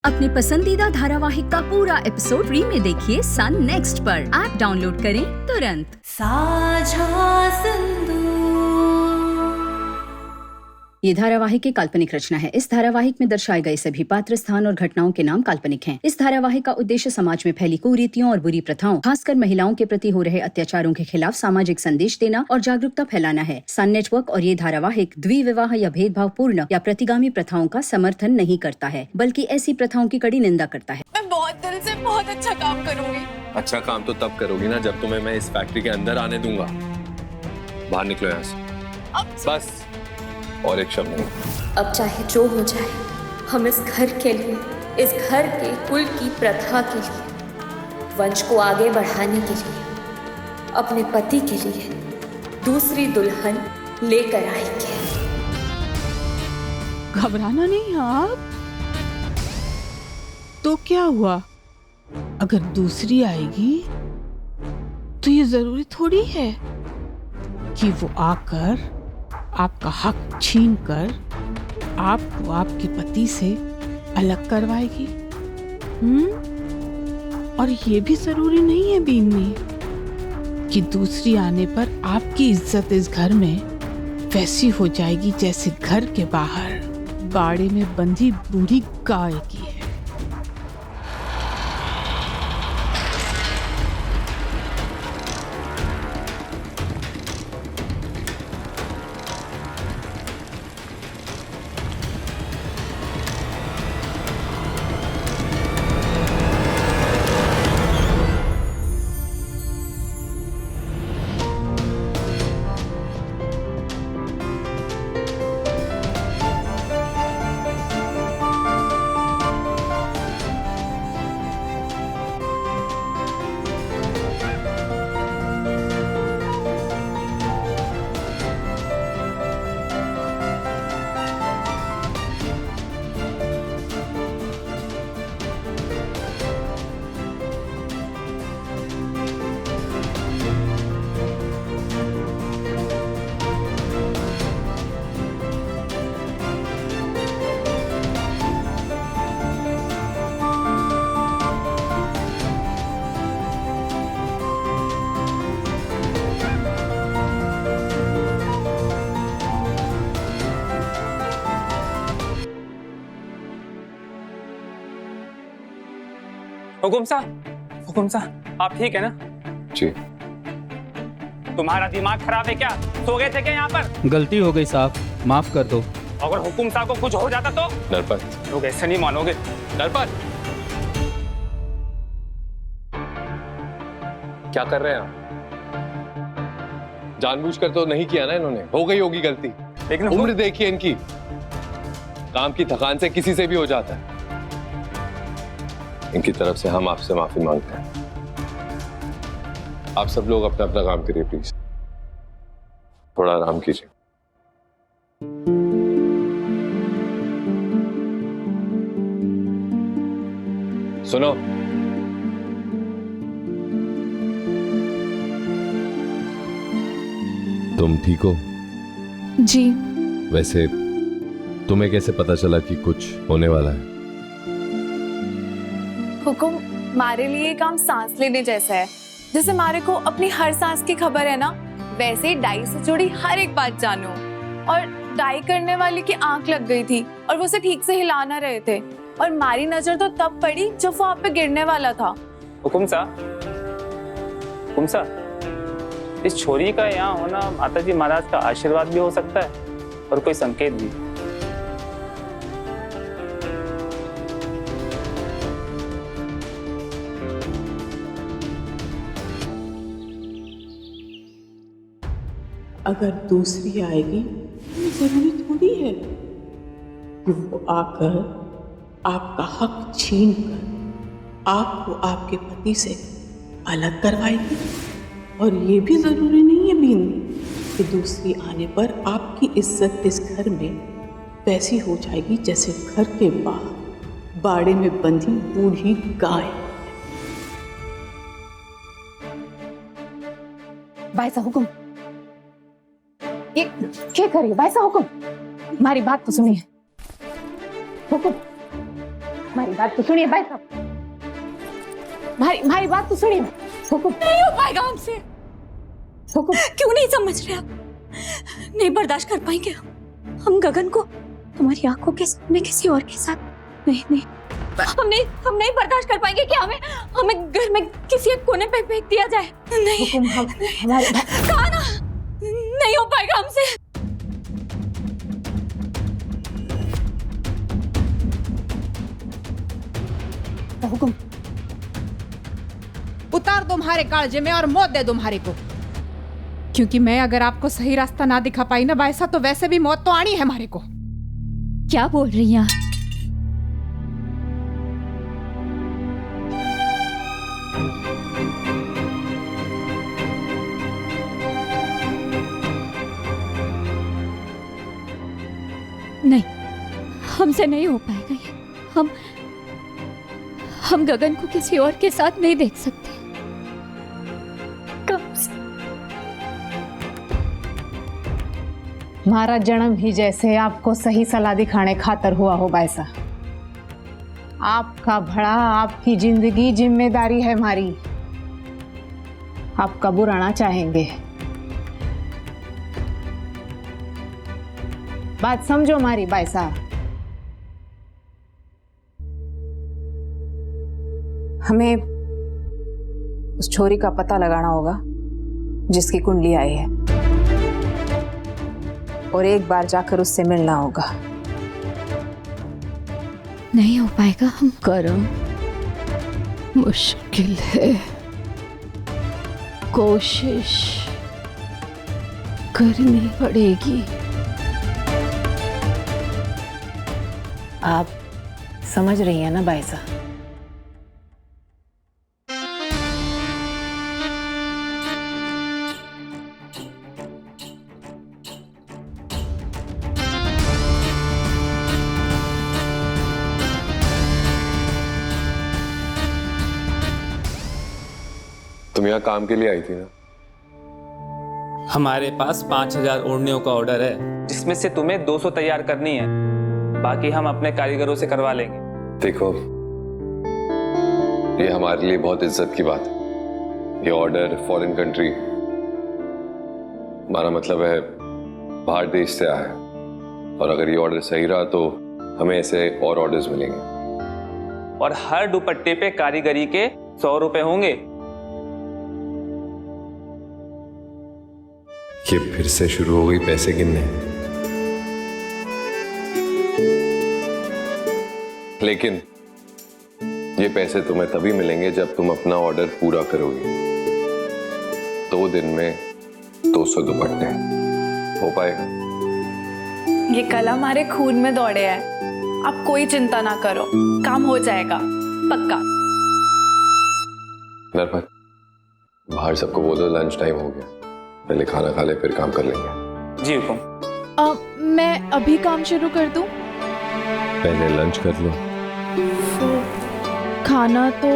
अपने पसंदीदा धारावाहिक का पूरा एपिसोड फ्री में देखिए सन नेक्स्ट पर। ऐप डाउनलोड करें तुरंत। साझा सिंधु। ये धारावाहिक की काल्पनिक रचना है। इस धारावाहिक में दर्शाए गए सभी पात्र, स्थान और घटनाओं के नाम काल्पनिक हैं। इस धारावाहिक का उद्देश्य समाज में फैली कुरीतियों और बुरी प्रथाओं, खासकर महिलाओं के प्रति हो रहे अत्याचारों के खिलाफ सामाजिक संदेश देना और जागरूकता फैलाना है। सन नेटवर्क और ये धारावाहिक द्विविवाह या भेदभावपूर्ण या प्रतिगामी प्रथाओं का समर्थन नहीं करता है, बल्कि ऐसी प्रथाओं की कड़ी निंदा करता है। मैं बहुत दिल से बहुत अच्छा काम करूंगी। अच्छा काम तो तब करोगी ना जब तुम्हें मैं इस फैक्ट्री के अंदर आने दूंगा। बाहर निकलो यहाँ से। बस और एक शब्द नहीं। अब चाहे जो हो जाए, हम इस घर के लिए, इस घर के कुल की प्रथा के लिए, वंश को आगे बढ़ाने के लिए, अपने पति के लिए दूसरी दुल्हन लेकर आएंगे। घबराना नहीं आप। तो क्या हुआ, अगर दूसरी आएगी तो ये जरूरी थोड़ी है कि वो आकर आपका हक छीन कर आपको आपके पति से अलग करवाएगी। और ये भी जरूरी नहीं है बीनी कि दूसरी आने पर आपकी इज्जत इस घर में वैसी हो जाएगी जैसे घर के बाहर बाड़े में बंधी बूढ़ी गाय की है। हुकुम साहब आप ठीक है ना? जी। तुम्हारा दिमाग खराब है क्या? सो गए थे क्या यहाँ पर? गलती हो गई साहब, माफ कर दो। अगर हुकुम साहब को कुछ हो जाता तो? नरपत, लोग ऐसे नहीं मानोगे। नरपत, क्या कर रहे हैं आप? जानबूझकर तो नहीं किया ना इन्होंने, हो गई होगी गलती। लेकिन उम्र देखिए इनकी, काम की थकान से किसी से भी हो जाता है। इनकी तरफ से हम आपसे माफी मांगते हैं। आप सब लोग अपना अपना काम करिए प्लीज, थोड़ा आराम कीजिए। सुनो, तुम ठीक हो? जी। वैसे तुम्हें कैसे पता चला कि कुछ होने वाला है? हुकुम, हमारे लिए ये काम सांस लेने जैसा है। जैसे हमारे को अपनी हर सांस की खबर है ना, वैसे ही डाई से जुड़ी हर एक बात जानो। और डाई करने वाले की आंख लग गई थी और वो उसे ठीक से हिला ना रहे थे, और हमारी नजर तो तब पड़ी जब वो आप पे गिरने वाला था। हुकुम साहब, इस छोरी का यहाँ होना माता जी महाराज का आशीर्वाद भी हो सकता है और कोई संकेत भी। अगर दूसरी आएगी तो जरूरी थोड़ी है कि वो आकर आपका हक छीन कर आपको आपके पति से अलग करवाएगी। और ये भी जरूरी नहीं है बीन कि दूसरी आने पर आपकी इज्जत इस घर में वैसी हो जाएगी जैसे घर के बाहर बाड़े में बंधी बूढ़ी गाय। भाई साहब हुकुम, ये क्या करिए भाई साहब हुकुम, हमारी बात तो सुनिए। हुकुम, हमारी बात तो सुनिए भाई साहब, हमारी बात तो सुनिए। हुकुम नहीं हो पाएगा हमसे। हुकुम, क्यों नहीं समझ रहे आप? नहीं बर्दाश्त कर पाएंगे हम गगन को हमारी आंखों के सामने किसी और के साथ। नहीं हम नहीं बर्दाश्त कर पाएंगे कि हमें घर में किसी एक कोने पे फेंक दिया जाए। नहीं हुकुम, हमारे कहा ना, नहीं हो पाएगा हमसे। हुकुम, उतार दो हमारे कालजे में और मौत दे दो हमारे को, क्योंकि मैं अगर आपको सही रास्ता ना दिखा पाई ना बायसा, तो वैसे भी मौत तो आनी है हमारे को। क्या बोल रही हैं? नहीं, हमसे नहीं हो पाएगा ये। हम गगन को किसी और के साथ नहीं देख सकते। कब से? हमारा जन्म ही जैसे आपको सही सलाह दिखाने खातर हुआ हो बायसा। आपका भला, आपकी जिंदगी जिम्मेदारी है हमारी। आप कब उड़ाना चाहेंगे? बात समझो हमारी बायसा। हमें उस छोरी का पता लगाना होगा जिसकी कुंडली आई है, और एक बार जाकर उससे मिलना होगा। नहीं हो पाएगा हम। करम मुश्किल है, कोशिश करनी पड़ेगी। आप समझ रही हैं ना बायसा? तुम यहाँ काम के लिए आई थी ना? हमारे पास 5000 ओढ़नियों का ऑर्डर है, जिसमें से तुम्हें 200 तैयार करनी है। बाकी हम अपने कारीगरों से करवा लेंगे। देखो, ये हमारे लिए बहुत इज्जत की बात है। ये ऑर्डर फॉरेन कंट्री, हमारा मतलब है बाहर देश से आया है, और अगर ये ऑर्डर सही रहा तो हमें ऐसे और ऑर्डर्स मिलेंगे। और हर दुपट्टे पे कारीगरी के 100 रुपए होंगे। ये फिर से शुरू हो गई पैसे गिनने। लेकिन ये पैसे तुम्हें तभी मिलेंगे जब तुम अपना ऑर्डर पूरा करोगे। 2 दिन में 200 दुपट्टे हो पाएगा? ये कला हमारे खून में दौड़े है। आप कोई चिंता ना करो, काम हो जाएगा पक्का। नरपत, बाहर सबको बोलो लंच टाइम हो गया, पहले खाना खा ले फिर काम कर लेंगे। जी हुकुम। मैं अभी काम शुरू कर दूं? पहले लंच कर लो। खाना तो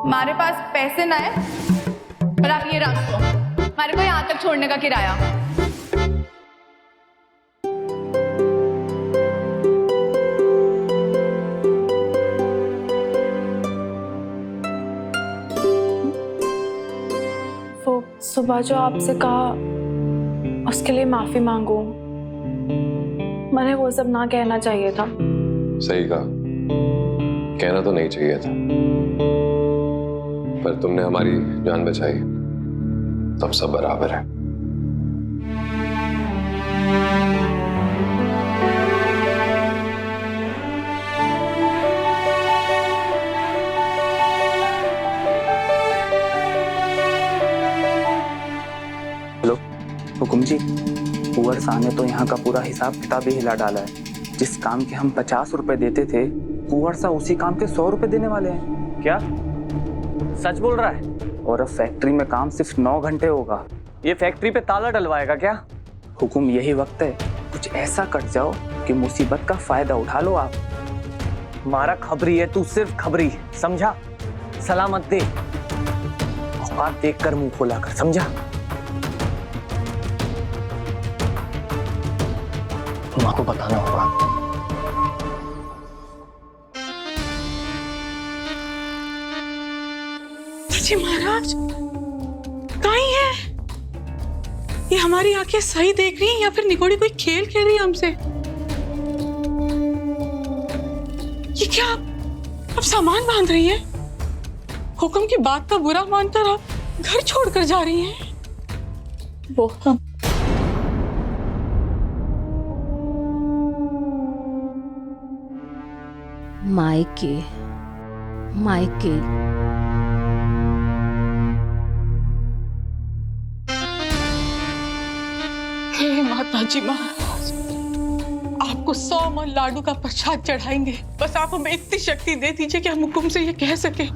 हमारे पास पैसे ना है, पर आप ये रख दो, हमारे को यहाँ तक छोड़ने का किराया। वो सुबह जो आपसे कहा उसके लिए माफी मांगू, मैंने वो सब ना कहना चाहिए था। सही कहा, कहना तो नहीं चाहिए था, पर तुमने हमारी जान बचाई, तब सब बराबर है। हेलो हुकुम जी, कुंवर शाह ने तो यहाँ का पूरा हिसाब किताब ही हिला डाला है। जिस काम के हम 50 रुपए देते थे, कुंवर शाह उसी काम के 100 रुपए देने वाले हैं। क्या सच बोल रहा है? और अब फैक्ट्री में काम सिर्फ 9 घंटे होगा। ये फैक्ट्री पे ताला डलवाएगा क्या? हुकुम, यही वक्त है कुछ ऐसा कट जाओ कि मुसीबत का फायदा उठा लो आप। हमारा खबरी है, तू सिर्फ खबरी, समझा? सलामत दे। बात देखकर मुंह खोला कर, समझा? माँ को बताना होगा। जी महाराज कहीं है? ये हमारी आंखें सही देख रही हैं या फिर निगोड़ी कोई खेल खेल रही है हमसे? ये क्या अब सामान बांध रही है? हुक्म की बात का बुरा मानकर आप घर छोड़कर जा रही हैं? वो हम मायके मायके हे माता जी महाराज, आपको 100 मन लाडू का प्रसाद चढ़ाएंगे। बस आप हमें इतनी शक्ति दे दीजिए कि हम हुक्म से ये कह सके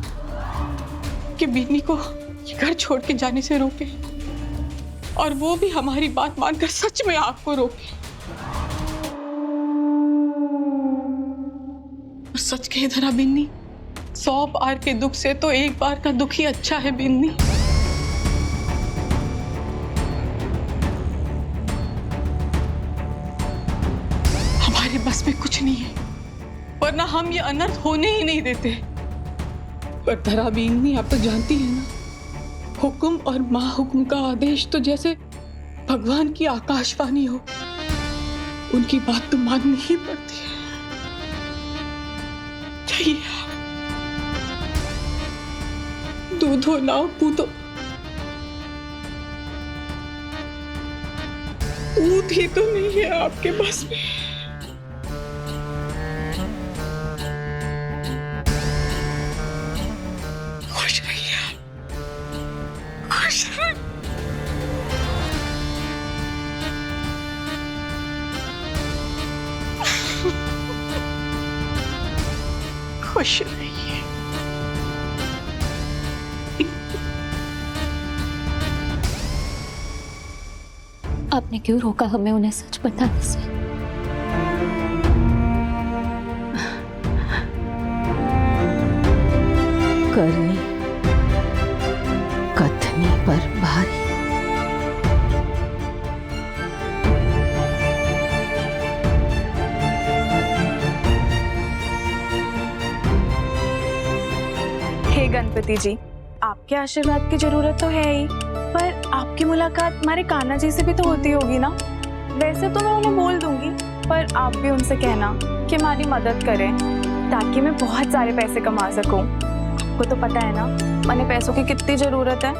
कि बिन्नी को घर छोड़ के जाने से रोके, और वो भी हमारी बात मानकर सच में आपको रोके। और सच कहे धरा बिन्नी, 100 बार के दुख से तो एक बार का दुख ही अच्छा है बिन्नी। हमारे बस में कुछ नहीं है, वरना हम ये अनर्थ होने ही नहीं देते। पर धरा बिन्नी, आप तो जानती है ना, हुक्म और माँ हुक्म का आदेश तो जैसे भगवान की आकाशवाणी हो, उनकी बात तो माननी ही पड़ती है। चाहिए दूधो ना पूतो, ऊँट ही तो नहीं है आपके बस में। खुश रहिए, खुश रहिए। खुश रहिए। आपने क्यों रोका हमें उन्हें सच बताने से? करनी कथनी पर भारी। हे गणपति जी, आपके आशीर्वाद की जरूरत तो है ही, पर आपकी मुलाकात हमारे कान्हा जी से भी तो होती होगी ना। वैसे तो मैं उन्हें बोल दूंगी, पर आप भी उनसे कहना कि हमारी मदद करें, ताकि मैं बहुत सारे पैसे कमा सकूं। आपको तो पता है ना, मैंने पैसों की कितनी जरूरत है।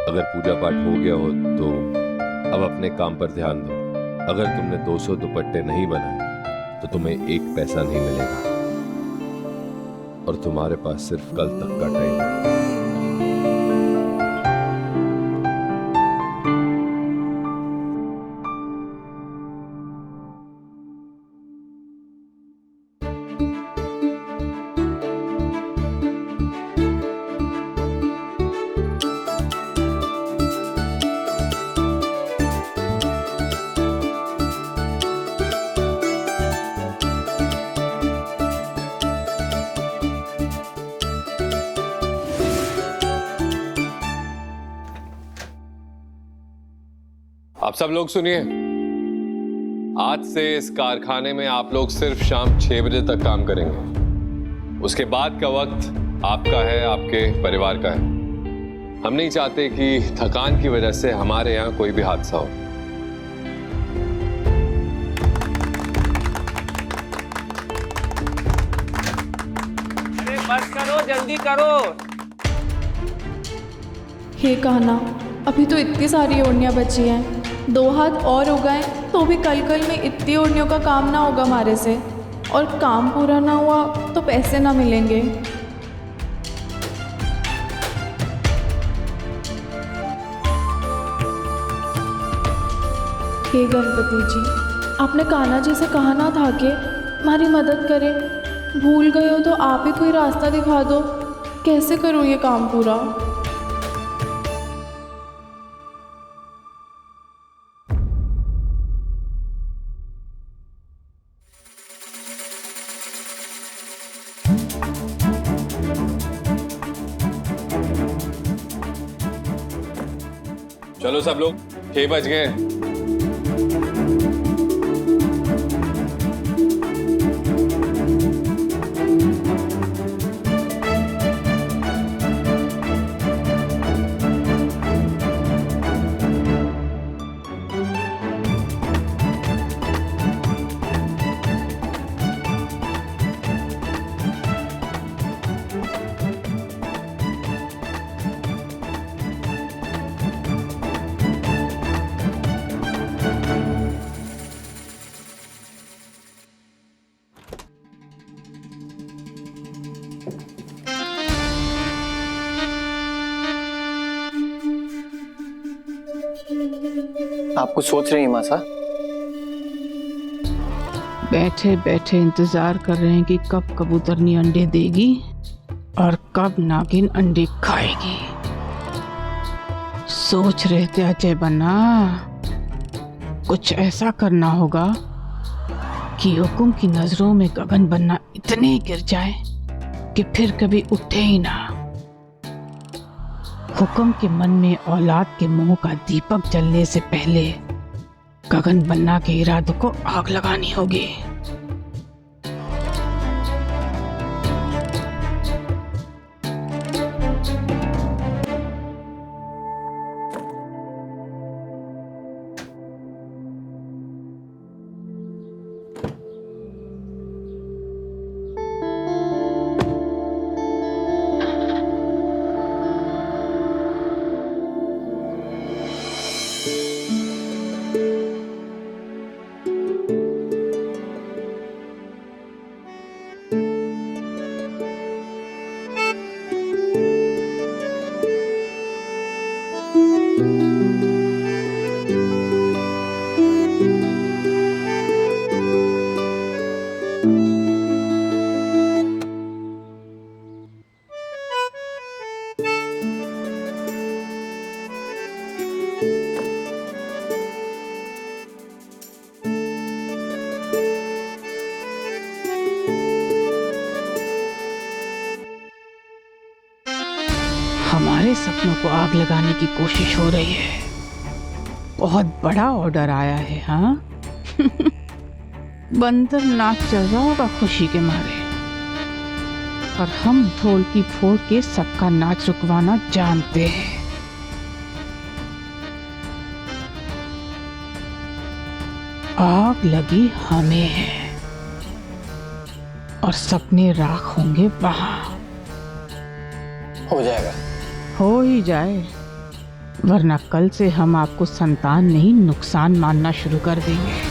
अगर पूजा पाठ हो गया हो तो अब अपने काम पर ध्यान दो। अगर तुमने 200 दुपट्टे नहीं बनाए तो तुम्हें 1 पैसा नहीं मिलेगा, और तुम्हारे पास सिर्फ कल तक का टाइम है। आप सब लोग सुनिए, आज से इस कारखाने में आप लोग सिर्फ शाम 6 बजे तक काम करेंगे। उसके बाद का वक्त आपका है, आपके परिवार का है। हम नहीं चाहते कि थकान की वजह से हमारे यहाँ कोई भी हादसा हो। अरे बस करो, जल्दी करो। हे कान्हा, अभी तो इतनी सारी ओढ़नियाँ बची हैं, 2 हाथ और उगाए तो भी कल में इतनी ओढ़नियों का काम ना होगा हमारे से, और काम पूरा ना हुआ तो पैसे ना मिलेंगे। हे गणपति जी, आपने कान्हा जी से कहा ना था कि हमारी मदद करें। भूल गए हो तो आप ही कोई रास्ता दिखा दो, कैसे करूँ ये काम पूरा। चलो सब लोग, 6 बज गए। आप कुछ सोच रही हैं मासा? बैठे बैठे इंतजार कर रहे हैं कि कब कबूतरनी अंडे देगी और कब नागिन अंडे खाएगी। सोच रहे थे अजय बन्ना, कुछ ऐसा करना होगा कि हुकुम की नजरों में गगन बन्ना इतने गिर जाए कि फिर कभी उठे ही ना। हुकुम के मन में औलाद के मुंह का दीपक जलने से पहले गगन बन्ना के इरादों को आग लगानी होगी। हमारे सपनों को आग लगाने की कोशिश हो रही है। बहुत बड़ा ऑर्डर आया है। हाँ बंदर नाच चल रहा होगा खुशी के मारे, और हम ढोल की फोड़ के सबका नाच रुकवाना जानते हैं। आग लगी हमें है और सपने राख होंगे वहां। हो जाएगा। हो ही जाए, वरना कल से हम आपको संतान नहीं नुकसान मानना शुरू कर देंगे।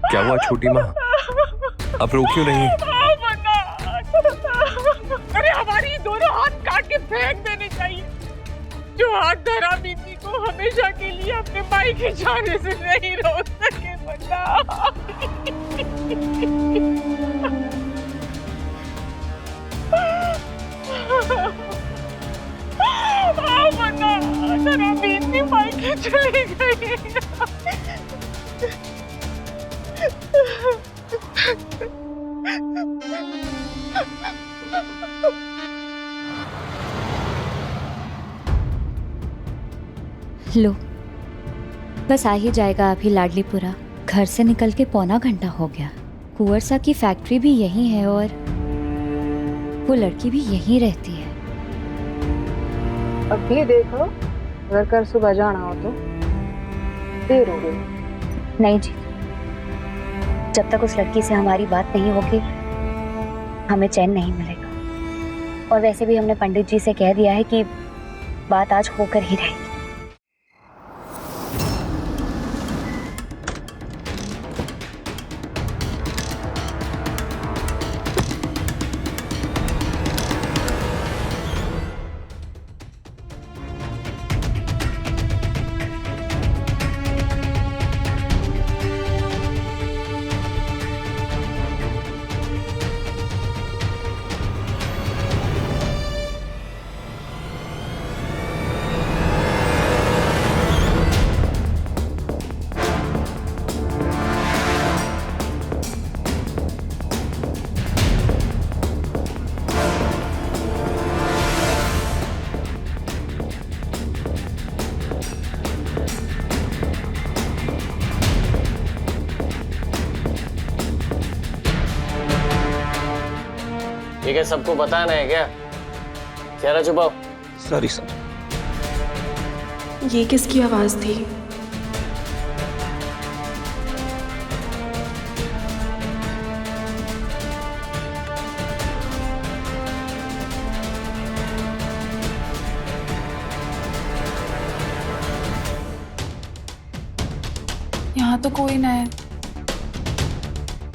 क्या हुआ छोटी माँ, अब रो क्यों नहीं? अरे हमारी दोनों हाथ काट के फेंक देने चाहिए। जो हाथ धरा बीती को हमेशा के लिए अपने भाई के जाने से नहीं रोक सके बन्ना। धरा बीती भाई के चली गई। लो, बस आ ही जाएगा अभी लाडलीपुरा। घर से निकल के पौना घंटा हो गया। कुंवर सा की फैक्ट्री भी यहीं है और वो लड़की भी यहीं रहती है। अभी देखो, अगर कर सुबह जाना हो तो फिर रो रहे हो? नहीं जी, जब तक उस लड़की से हमारी बात नहीं होगी हमें चैन नहीं मिलेगा। और वैसे भी हमने पंडित जी से कह दिया है कि बात आज होकर ही रहेगी। ये क्या सबको बताना है क्या? चेहरा छुपाओ। Sorry sir. ये किसकी आवाज थी? यहाँ तो कोई ना है,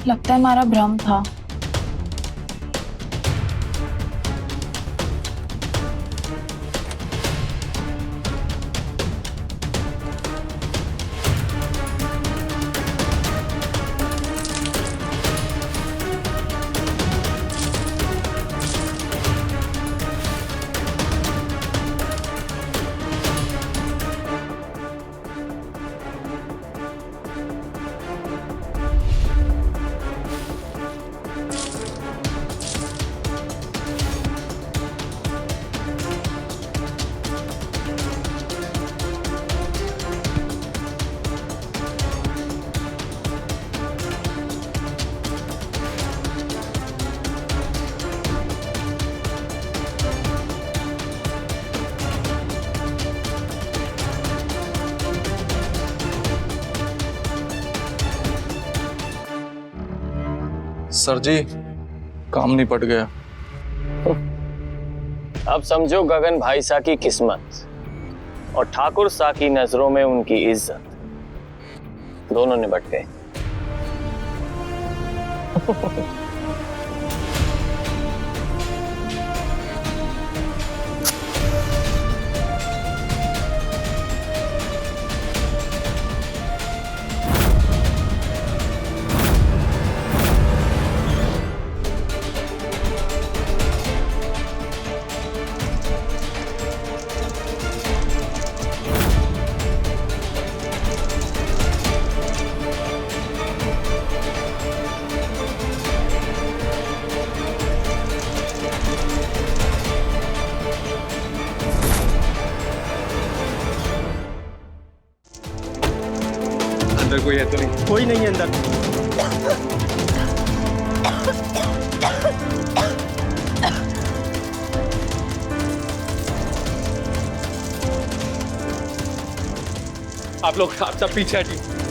लगता है हमारा भ्रम था। सर जी, काम निपट गया। अब समझो गगन भाई सा की किस्मत और ठाकुर सा की नजरों में उनकी इज्जत, दोनों निपट गए। अंदर कोई है तो नहीं? कोई नहीं है अंदर। आप लोग आप सब पीछे हटिए।